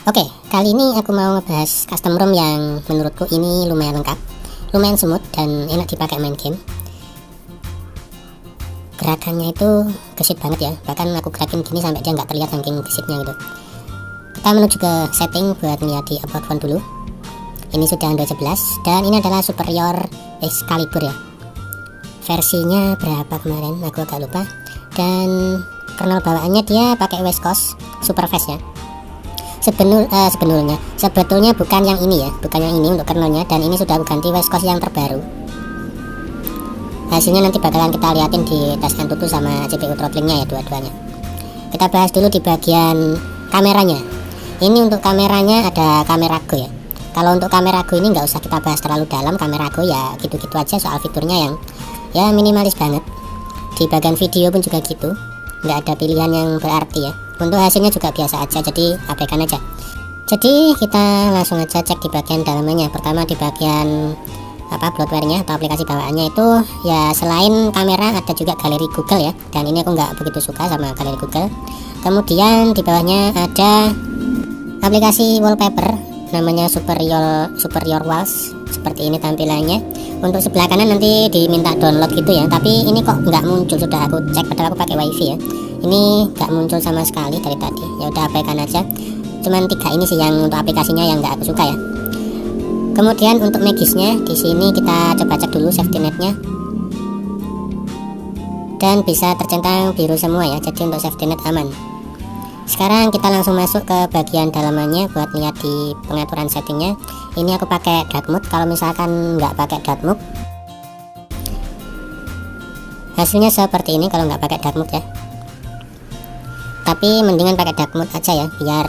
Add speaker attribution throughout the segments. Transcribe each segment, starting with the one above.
Speaker 1: Oke, kali ini aku mau ngebahas custom ROM yang menurutku ini lumayan lengkap, lumayan smooth dan enak dipakai main game. Gerakannya itu gesit banget ya, bahkan aku gerakin gini sampai dia nggak terlihat saking gesitnya gitu. Kita menuju ke setting buat lihat di about phone dulu. Ini sudah Android 11 dan ini adalah Superior Excalibur ya. Versinya berapa kemarin aku agak lupa, dan kernel bawaannya dia pakai West Coast Superfast ya. Sebetulnya bukan yang ini ya, bukan yang ini untuk kernelnya, dan ini sudah aku ganti West Coast yang terbaru. Hasilnya nanti bakalan kita liatin di tes Antutu sama CPU throttlingnya ya, dua-duanya. Kita bahas dulu di bagian kameranya. Ini untuk kameranya ada kamera Go ya. Kalau untuk kamera Go ini nggak usah kita bahas terlalu dalam, kamera Go ya gitu-gitu aja, soal fiturnya yang ya minimalis banget. Di bagian video pun juga gitu, nggak ada pilihan yang berarti ya. Untuk hasilnya juga biasa aja, jadi abaikan aja. Jadi kita langsung aja cek di bagian dalamnya. Pertama di bagian bloatware-nya atau aplikasi bawaannya itu ya, selain kamera ada juga galeri Google ya, dan ini aku nggak begitu suka sama galeri Google. Kemudian di bawahnya ada aplikasi wallpaper namanya Superior Walls, seperti ini tampilannya. Untuk sebelah kanan nanti diminta download gitu ya, tapi ini kok nggak muncul, sudah aku cek padahal aku pakai wifi ya, ini nggak muncul sama sekali dari tadi. Ya udah abaikan aja, cuman 3 ini sih yang untuk aplikasinya yang nggak aku suka ya. Kemudian untuk Magisnya di sini kita coba cek dulu safety netnya, dan bisa tercentang biru semua ya, jadi untuk safety net aman. Sekarang kita langsung masuk ke bagian dalamannya buat lihat di pengaturan settingnya. Ini aku pakai dark mode. Kalau misalkan nggak pakai dark mode, hasilnya seperti ini kalau nggak pakai dark mode ya. Tapi mendingan pakai dark mode aja ya, biar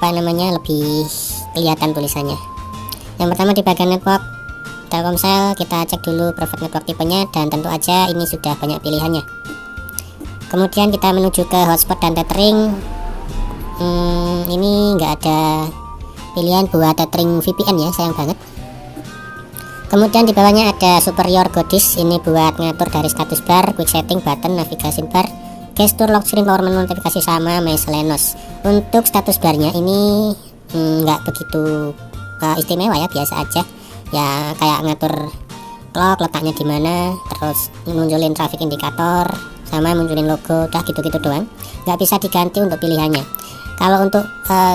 Speaker 1: lebih kelihatan tulisannya. Yang pertama di bagian network Telkomsel, kita cek dulu private network tipenya, dan tentu aja ini sudah banyak pilihannya. Kemudian kita menuju ke hotspot dan tethering. Ini nggak ada pilihan buat tethering VPN ya, sayang banget. Kemudian di bawahnya ada Superior Godis, ini buat ngatur dari status bar, quick setting, button, navigasi bar, gesture, lock screen, power menu, notifikasi, sama miscellaneous. Untuk status barnya ini nggak begitu istimewa ya, biasa aja ya, kayak ngatur clock letaknya di mana, terus munculin traffic indikator, sama munculin logo, udah gitu-gitu doang, nggak bisa diganti untuk pilihannya. Kalau untuk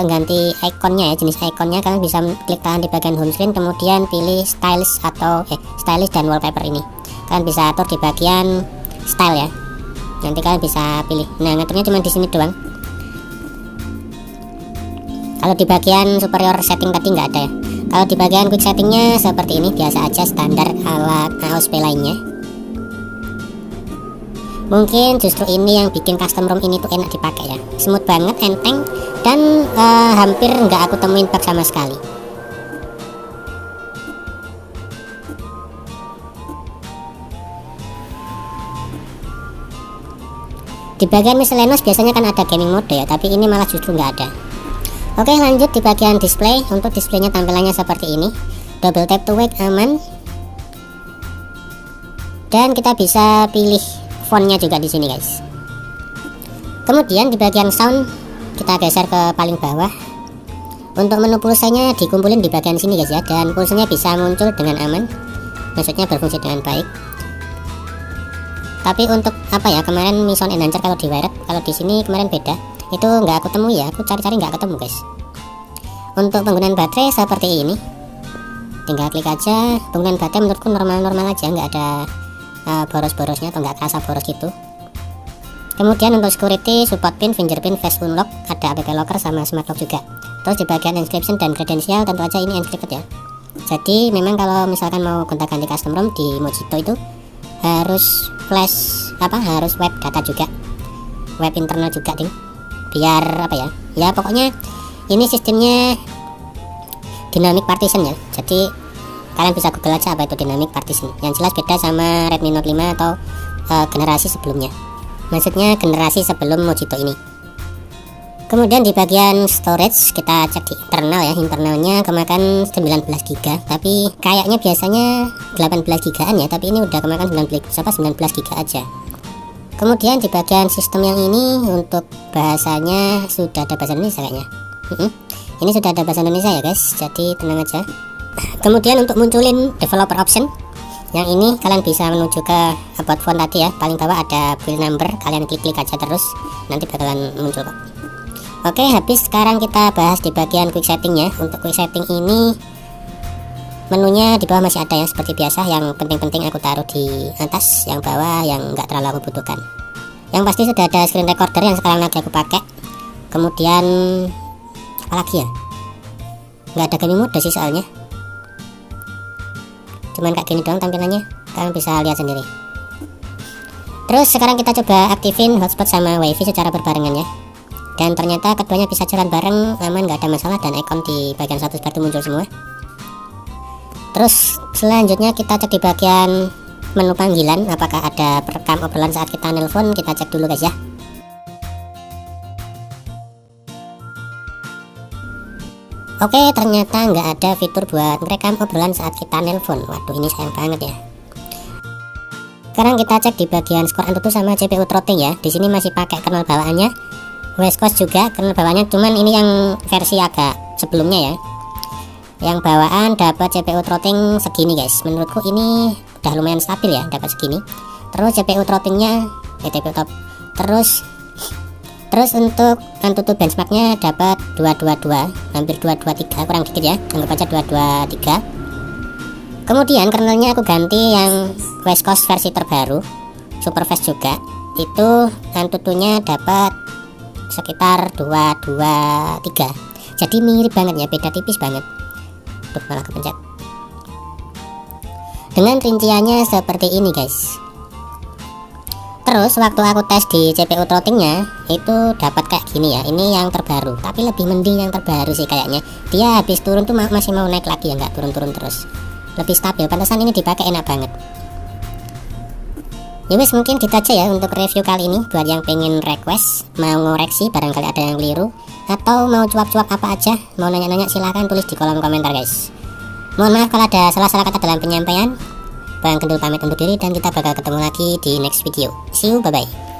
Speaker 1: ganti ikonnya ya, jenis ikonnya kalian bisa klik kanan di bagian home screen, kemudian pilih stylish dan wallpaper. Ini kalian bisa atur di bagian style ya, nanti kalian bisa pilih. Nah, ngaturnya cuma di sini doang. Kalau di bagian superior setting tadi nggak ada ya. Kalau di bagian quick settingnya seperti ini, biasa aja, standar ala AOSP lainnya. Mungkin justru ini yang bikin custom ROM ini tuh enak dipakai ya, smooth banget, enteng, dan hampir nggak aku temuin bug sama sekali. Di bagian miscellaneous biasanya kan ada gaming mode ya, tapi ini malah justru nggak ada. Oke, lanjut di bagian display. Untuk displaynya tampilannya seperti ini, double tap to wake aman, dan kita bisa pilih fontnya juga di sini guys. Kemudian di bagian sound kita geser ke paling bawah. Untuk menu pulsanya dikumpulin di bagian sini guys ya, dan pulsanya bisa muncul dengan aman, maksudnya berfungsi dengan baik. Tapi untuk kemarin Mi Sound Enhancer kalau di wired, kalau di sini kemarin beda, itu nggak aku temui ya, aku cari-cari nggak ketemu guys. Untuk penggunaan baterai seperti ini, tinggal klik aja. Penggunaan baterai menurutku normal-normal aja, nggak ada boros-borosnya atau nggak kerasa boros gitu. Kemudian untuk security, support pin, fingerprint, face unlock, ada app locker sama smart lock juga. Terus di bagian encryption dan kredensial, tentu aja ini encrypted ya. Jadi memang kalau misalkan mau gonta-ganti custom ROM di Mojito itu harus harus web data juga, web internal juga ding, biar ya pokoknya ini sistemnya dynamic partition ya. Jadi kalian bisa google aja apa itu dynamic partition. Yang jelas beda sama Redmi Note 5 atau generasi sebelumnya, maksudnya generasi sebelum Mojito ini. Kemudian di bagian storage kita cek di internal ya, internalnya kemakan 19 GB, tapi kayaknya biasanya 18 GB-an ya, tapi ini udah kemakan 19 GB aja. Kemudian di bagian sistem yang ini untuk bahasanya sudah ada bahasa Indonesia kayaknya. Ini sudah ada bahasa Indonesia ya guys, jadi tenang aja. Kemudian untuk munculin developer option, yang ini kalian bisa menuju ke about phone tadi ya, paling bawah ada build number, kalian klik aja terus, nanti bakalan muncul kok. Oke, habis. Sekarang kita bahas di bagian quick settingnya. Untuk quick setting ini menunya di bawah masih ada ya, seperti biasa. Yang penting-penting aku taruh di atas, yang bawah yang nggak terlalu aku butuhkan. Yang pasti sudah ada screen recorder yang sekarang lagi aku pakai. Kemudian apalagi ya, nggak ada game mode sih soalnya, cuman kayak gini doang tampilannya, kalian bisa lihat sendiri. Terus sekarang kita coba aktifin hotspot sama wifi secara berbarengan ya, dan ternyata keduanya bisa jalan bareng, aman, nggak ada masalah, dan icon di bagian status bar itu muncul semua. Terus selanjutnya kita cek di bagian menu panggilan apakah ada perekam obrolan saat kita nelpon. Kita cek dulu guys ya. Oke, ternyata nggak ada fitur buat merekam obrolan saat kita nelpon. Waduh, ini sayang banget ya. Sekarang kita cek di bagian skor AnTuTu sama CPU throttling ya. Di sini masih pakai kernel bawaannya, West Coast juga kernel bawaannya, cuman ini yang versi agak sebelumnya ya. Yang bawaan dapat CPU throttling segini guys. Menurutku ini udah lumayan stabil ya, dapat segini. Terus CPU throttlingnya CPU top. Terus untuk AnTuTu benchmarknya dapat 222, hampir 223, kurang dikit ya, anggap aja 223. Kemudian kernelnya aku ganti yang West Coast versi terbaru, super fast juga. Itu AnTuTu-nya dapat sekitar 223. Jadi mirip banget ya, beda tipis banget. Tuh, malah kepencet. Dengan rinciannya seperti ini guys. Terus waktu aku tes di CPU throttlingnya itu dapat kayak gini ya. Ini yang terbaru, tapi lebih mending yang terbaru sih kayaknya. Dia habis turun tuh masih mau naik lagi ya, nggak turun-turun terus. Lebih stabil, pantesan ini dipakai enak banget. Ya wes, mungkin gitu aja ya untuk review kali ini. Buat yang pengen request, mau ngoreksi barangkali ada yang keliru, atau mau cuap-cuap apa aja, mau nanya-nanya, silahkan tulis di kolom komentar guys. Mohon maaf kalau ada salah-salah kata dalam penyampaian. Bang Kendul pamit undur diri dan kita bakal ketemu lagi di next video. See you, bye bye.